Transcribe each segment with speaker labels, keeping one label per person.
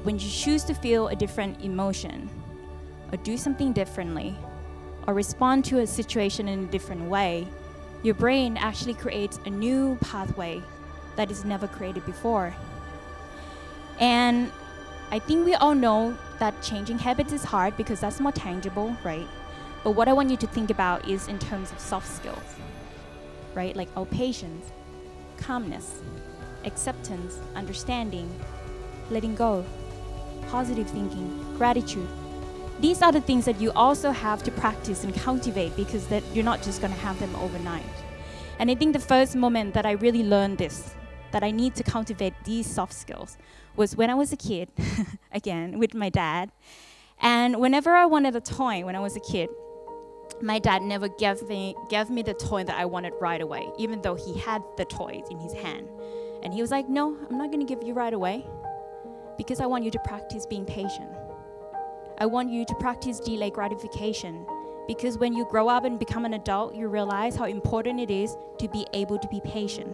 Speaker 1: when you choose to feel a different emotion, or do something differently, or respond to a situation in a different way, your brain actually creates a new pathway that is never created before. And I think we all know that changing habits is hard because that's more tangible, right? But what I want you to think about is in terms of soft skills, right? Like patience, calmness, acceptance, understanding, letting go, positive thinking, gratitude. These are the things that you also have to practice and cultivate, because that you're not just going to have them overnight. And I think the first moment that I really learned this, that I need to cultivate these soft skills, was when I was a kid, again, with my dad. And whenever I wanted a toy when I was a kid, my dad never gave me the toy that I wanted right away, even though he had the toys in his hand. And he was like, no, I'm not going to give you right away, because I want you to practice being patient. I want you to practice delayed gratification, because when you grow up and become an adult, you realize how important it is to be able to be patient.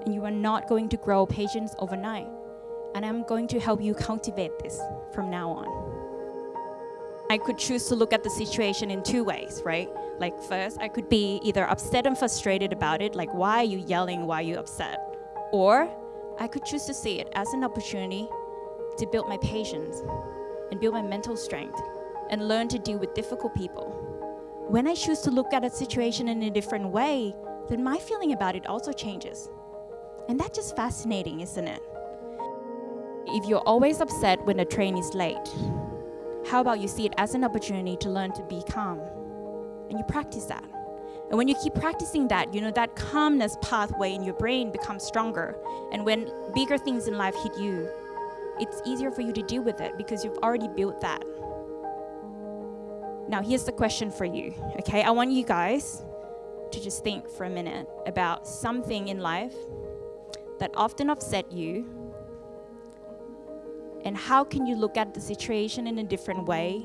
Speaker 1: And you are not going to grow patience overnight. And I'm going to help you cultivate this from now on. I could choose to look at the situation in two ways, right? Like first, I could be either upset and frustrated about it, like why are you yelling, why are you upset? Or I could choose to see it as an opportunity to build my patience and build my mental strength and learn to deal with difficult people. When I choose to look at a situation in a different way, then my feeling about it also changes. And that's just fascinating, isn't it? If you're always upset when the train is late, how about you see it as an opportunity to learn to be calm? And you practice that. And when you keep practicing that, you know, that calmness pathway in your brain becomes stronger. And when bigger things in life hit you, it's easier for you to deal with it because you've already built that. Now, here's the question for you, okay? I want you guys to just think for a minute about something in life that often upset you, and how can you look at the situation in a different way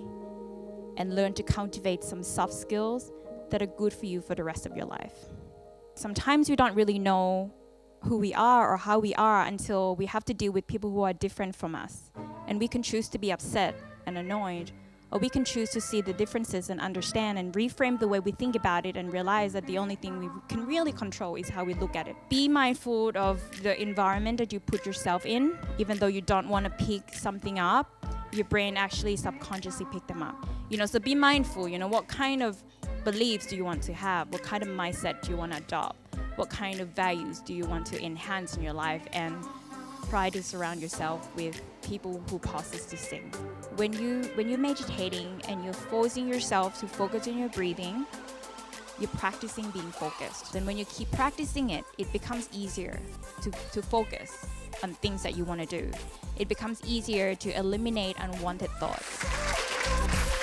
Speaker 1: and learn to cultivate some soft skills that are good for you for the rest of your life. Sometimes we don't really know who we are or how we are until we have to deal with people who are different from us. And we can choose to be upset and annoyed, or we can choose to see the differences and understand and reframe the way we think about it and realize that the only thing we can really control is how we look at it. Be mindful of the environment that you put yourself in. Even though you don't want to pick something up, your brain actually subconsciously pick them up. You know, so be mindful, you know, what kind of beliefs do you want to have? What kind of mindset do you want to adopt? What kind of values do you want to enhance in your life? And try to surround yourself with people who possess these things. When you're meditating and you're forcing yourself to focus on your breathing, you're practicing being focused. Then when you keep practicing it, it becomes easier to focus on things that you want to do. It becomes easier to eliminate unwanted thoughts.